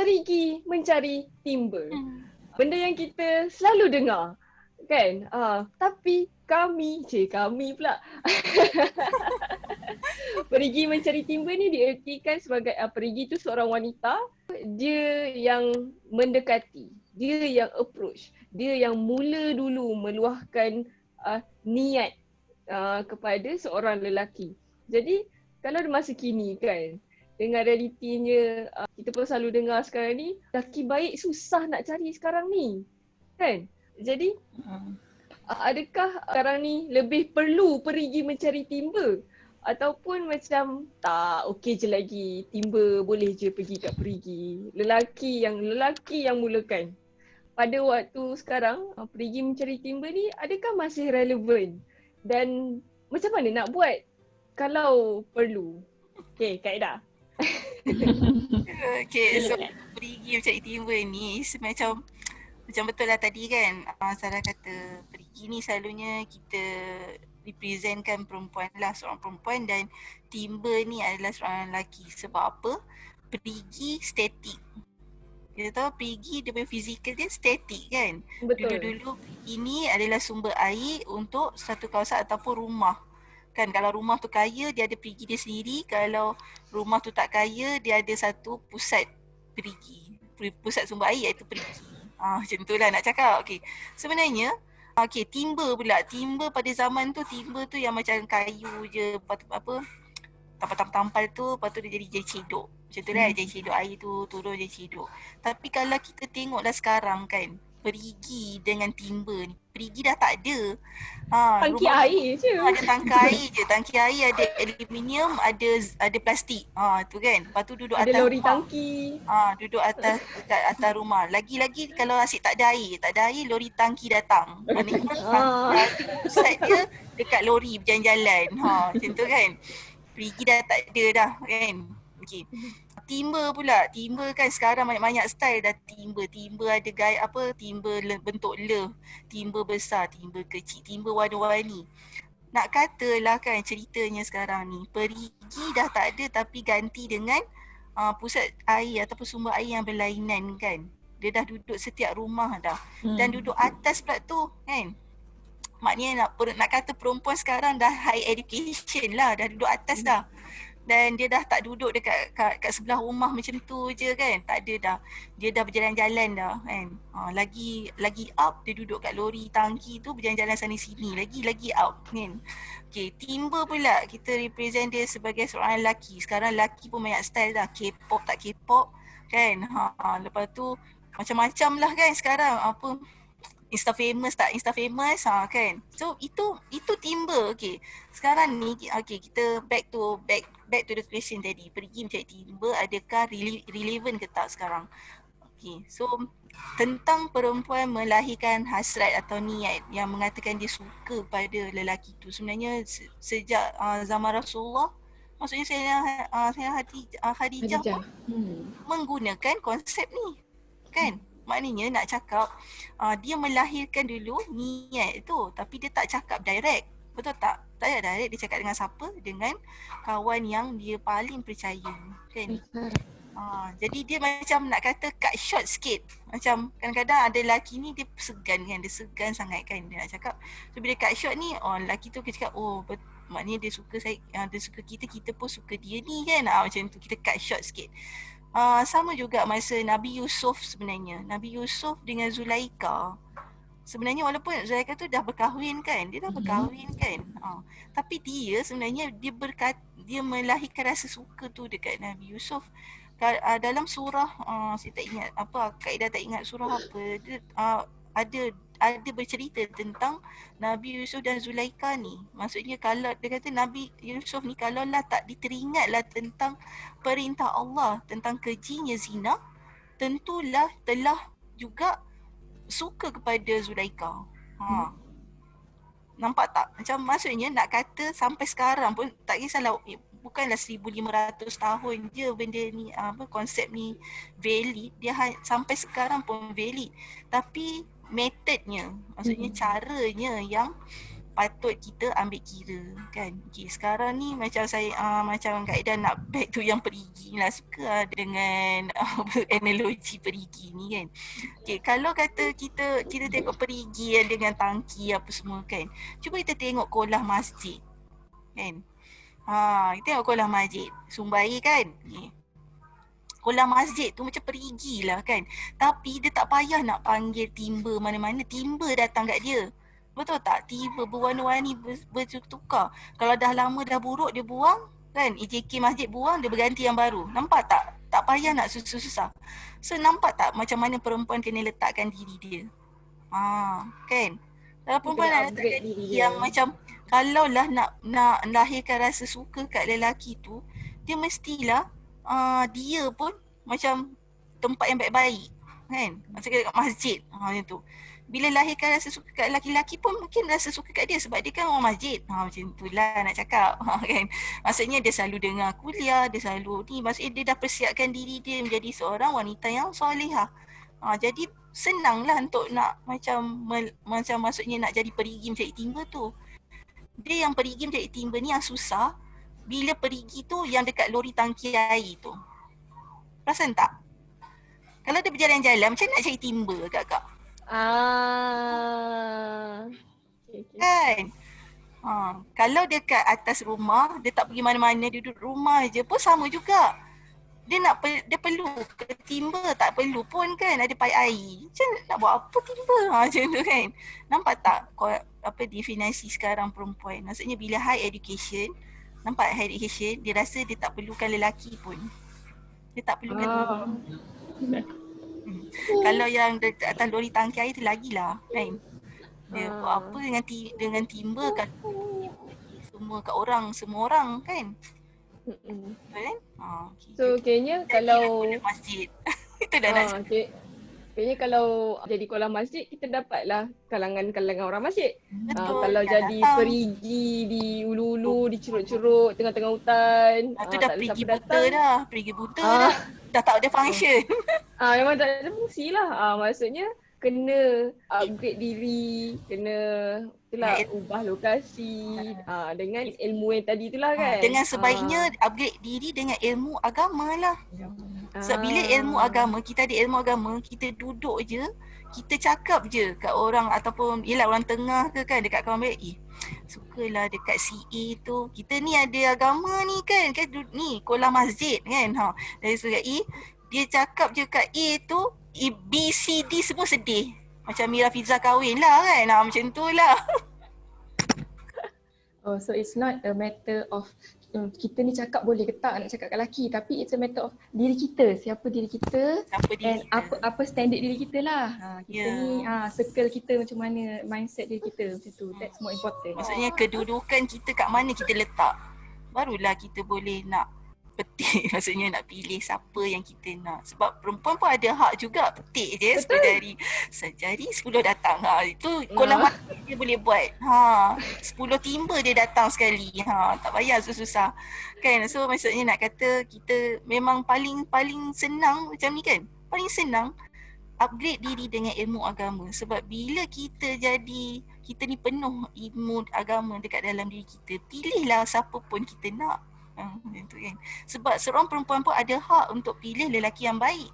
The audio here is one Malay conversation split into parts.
perigi mencari timba. Benda yang kita selalu dengar, kan? Tapi kami pula. Perigi mencari timba ni diertikan sebagai perigi tu seorang wanita, dia yang mendekati, dia yang approach, dia yang mula dulu meluahkan niat kepada seorang lelaki. Jadi kalau di masa kini kan, dengan realitinya kita pun selalu dengar sekarang ni, lelaki baik susah nak cari sekarang ni, kan? Jadi adakah sekarang ni lebih perlu perigi mencari timba, ataupun macam tak okey je lagi, timba boleh je pergi kat perigi, lelaki yang mulakan? Pada waktu sekarang perigi mencari timba ni adakah masih relevan, dan macam mana nak buat kalau perlu? Okey, Kak Ida. Okay, so perigi mencari timba ni macam betul lah tadi kan, Sarah kata perigi ni selalunya kita representkan perempuan lah, seorang perempuan, dan timba ni adalah seorang lelaki. Sebab apa? Perigi statik. Kita tahu perigi dia punya fizikal dia statik kan. Betul. Dulu-dulu ini adalah sumber air untuk satu kawasan ataupun rumah. Kan kalau rumah tu kaya, dia ada perigi dia sendiri. Kalau rumah tu tak kaya, dia ada satu pusat perigi. Pusat sumber air iaitu perigi. Macam tu lah nak cakap. Okay. Sebenarnya, timba pula. Timba pada zaman tu, timba tu yang macam kayu je, tampal-tampal tu, lepas tu dia jadi cedok. Macam tu lah, jadi cedok air tu, turun jadi cedok. Tapi kalau kita tengoklah sekarang kan, perigi dengan timba ni, perigi dah tak ada. Tangki air je. Ada tangki air je, tangki air ada aluminium, ada plastik. Tu kan. Lepas tu duduk ada atas lori rumah. tangki. Duduk dekat atas rumah. Lagi-lagi kalau asyik tak ada air, lori tangki datang. Maknanya pusat dia dekat lori berjalan-jalan. Macam tu kan. Perigi dah tak ada dah kan. Okay. Timba pula. Timba kan sekarang banyak-banyak style dah timba. Timba ada gaya timba bentuk le, timba besar, timba kecil, timba warna-warni. Nak katalah kan ceritanya sekarang ni, perigi dah tak ada tapi ganti dengan pusat air ataupun sumber air yang berlainan kan. Dia dah duduk setiap rumah dah. Dan duduk atas pula tu kan. Maknanya nak kata perempuan sekarang dah high education lah, dah duduk atas dah. Dan dia dah tak duduk dekat kat sebelah rumah macam tu je kan. Tak ada dah. Dia dah berjalan-jalan dah kan. Lagi up dia duduk kat lori tangki tu berjalan-jalan sana sini. Lagi up kan. Okay, timba pula kita represent dia sebagai seorang lelaki. Sekarang lelaki pun banyak style dah. K-pop tak K-pop kan. Lepas tu macam-macam lah kan sekarang. Insta famous tak Insta famous kan. So itu timba. Okay. Sekarang ni kita back to the question tadi. Pergi mencari timba adakah relevan ke tak sekarang? Okay. So tentang perempuan melahirkan hasrat atau niat yang mengatakan dia suka pada lelaki tu, sebenarnya sejak zaman Rasulullah, maksudnya saya Khadijah pun menggunakan konsep ni kan. Maknanya nak cakap dia melahirkan dulu niat tu, tapi dia tak cakap direct. Betul tak? Tak ada direct, dia cakap dengan siapa? Dengan kawan yang dia paling percaya kan. Jadi dia macam nak kata cut short sikit. Macam kadang-kadang ada lelaki ni dia segan kan, dia segan sangat kan dia nak cakap. So bila cut short ni, lelaki tu kita cakap maknanya dia suka saya, dia suka kita pun suka dia ni kan. Macam tu kita cut short sikit. Sama juga masa Nabi Yusuf sebenarnya. Nabi Yusuf dengan Zulaikha. Sebenarnya walaupun Zulaikha tu dah berkahwin kan. Dia dah berkahwin kan. Tapi dia sebenarnya dia melahirkan rasa suka tu dekat Nabi Yusuf. Dalam surah, saya tak ingat Kak Ida tak ingat surah apa. Dia, ada bercerita tentang Nabi Yusuf dan Zulaikha ni. Maksudnya kalau dia kata Nabi Yusuf ni kalaulah tak diteringatlah tentang perintah Allah tentang kejinya zina, tentulah telah juga suka kepada Zulaikha. Nampak tak? Macam maksudnya nak kata sampai sekarang pun tak kisahlah, bukanlah 1500 tahun je benda ni, konsep ni valid, dia sampai sekarang pun valid. Tapi metodnya, maksudnya caranya yang patut kita ambil kira kan. Okay, sekarang ni macam saya macam Kak Ida nak back tu yang perigi perigi ni lah, suka lah dengan analogi perigi ni kan. Okay, kalau kata kita tengok perigi yang dengan tangki apa semua kan, cuba kita tengok kolah masjid kan. Kita tengok kolah masjid Sumbai kan. Kolam masjid tu macam perigi lah kan. Tapi dia tak payah nak panggil timba mana-mana. Timba datang kat dia. Betul tak? Timba berwarna-warni bertukar. Kalau dah lama dah buruk dia buang kan. EJK masjid buang dia berganti yang baru. Nampak tak? Tak payah nak susah-susah. So nampak tak macam mana perempuan kena letakkan diri dia. Kan? Kalau perempuan nak letakkan diri yang macam kalau lah nak lahirkan rasa suka kat lelaki tu, dia mestilah dia pun macam tempat yang baik-baik kan, macam kat masjid macam tu. Bila lahirkan rasa suka kat lelaki pun mungkin rasa suka kat dia sebab dia kan orang masjid. Macam tu lah nak cakap kan. Maksudnya dia selalu dengar kuliah, dia selalu ni, maksudnya dia dah persiapkan diri dia menjadi seorang wanita yang solehah. Jadi senanglah untuk nak macam maksudnya nak jadi perigi mencari timba tu. Dia yang perigi mencari timba ni yang susah bila perigi tu yang dekat lori tangki air tu. Perasan tak? Kalau dia berjalan-jalan macam nak cari timba kakak. Kan? Kalau dekat atas rumah, dia tak pergi mana-mana, dia duduk rumah je pun sama juga. Dia perlu ke timba, tak perlu pun kan, ada paip air. Macam nak buat apa timba? Macam tu kan. Nampak tak apa definisi sekarang perempuan? Maksudnya bila high education, nampak high education, dia rasa dia tak perlukan lelaki pun. Dia tak perlukan Kalau yang atas lori tangki air tu lagilah kan. Dia buat apa dengan timba kan, semua orang kan. Betul kan? Okay. So kayaknya kalau masjid itu dah nak kayaknya kalau jadi kolam masjid kita dapatlah kalangan-kalangan orang masjid. Kalau jadi datang. perigi di ulu-ulu, di ceruk-ceruk tengah-tengah hutan, itu dah pergi buta dah. Pergi buta dah tak ada function. Memang tak ada fungsi lah. Maksudnya kena upgrade diri, kena itulah ubah lokasi dengan ilmu yang tadi itulah kan. Dengan sebaiknya upgrade diri dengan ilmu agama lah. Sebab bila ilmu agama, kita ada ilmu agama, kita duduk je, kita cakap je kat orang ataupun yelah orang tengah ke kan, dekat kawan baik, sukalah dekat CA tu, kita ni ada agama ni kan ni kolam masjid kan. Dari surat dia cakap je kat A tu, B, C, D semua sedih. Macam Mira Fiza kahwin lah kan. Macam tu lah. So it's not a matter of kita ni cakap boleh ke tak nak cakap kat lelaki, tapi it's a matter of diri kita, siapa diri kita dan apa standard diri kita lah. Kita ni circle kita macam mana, mindset diri kita macam tu. That's more important. Maksudnya kedudukan kita kat mana kita letak, barulah kita boleh nak petik, maksudnya nak pilih siapa yang kita nak. Sebab perempuan pun ada hak juga petik je sejari 10 datang. Itu kolam mati dia boleh buat. 10 timba dia datang sekali. Tak payah susah-susah. Kan? So maksudnya nak kata kita memang paling senang macam ni kan. Paling senang upgrade diri dengan ilmu agama. Sebab bila kita ni penuh ilmu agama dekat dalam diri kita, pilihlah siapa pun kita nak. Itu kan. Sebab seorang perempuan pun ada hak untuk pilih lelaki yang baik.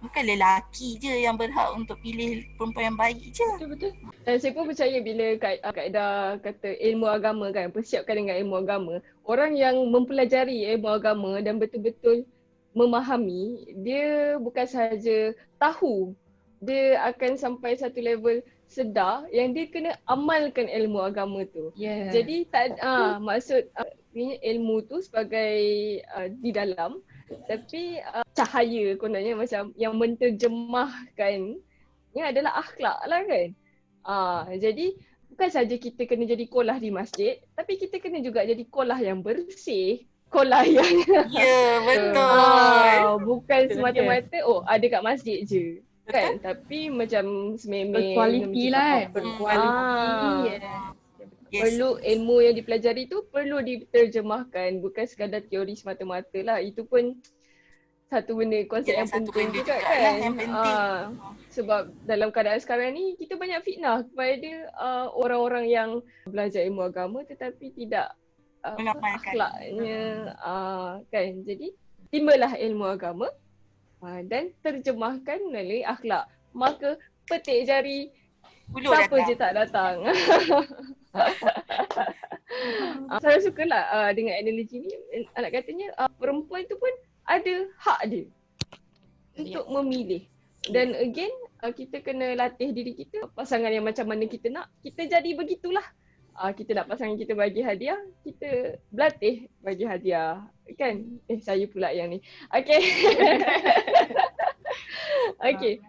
Bukan lelaki je yang berhak untuk pilih perempuan yang baik je. Betul. Dan saya pun percaya bila kaedah kata ilmu agama kan, persiapkan dengan ilmu agama. Orang yang mempelajari ilmu agama dan betul-betul memahami, dia bukan sahaja tahu, dia akan sampai satu level sedar yang dia kena amalkan ilmu agama tu. Jadi maksud ilmu tu sebagai di dalam, tapi cahaya kononnya macam yang menterjemahkan ni adalah akhlak lah kan. Jadi bukan saja kita kena jadi kolah di masjid, tapi kita kena juga jadi kolah yang bersih, kolah yang betul. Bukan semata-mata ada kat masjid je kan, tapi macam sememeh berkualiti lah, berkualiti. Perlu ilmu yang dipelajari tu perlu diterjemahkan, bukan sekadar teori semata-mata lah. Itu pun satu benda, konsep yang penting juga kan. Yang penting. Sebab dalam keadaan sekarang ni kita banyak fitnah kepada orang-orang yang belajar ilmu agama tetapi tidak akhlaknya kan. Jadi timbalah ilmu agama dan terjemahkan melalui akhlak. Maka petik jari, siapa je tak datang. Saya sukalah dengan analogi ni. Anak katanya perempuan tu pun ada hak dia untuk memilih. Dan again, kita kena latih diri kita, pasangan yang macam mana kita nak, kita jadi begitulah. Kita nak pasangan kita bagi hadiah, kita berlatih bagi hadiah. Kan? Saya pula yang ni. Okay. Okay.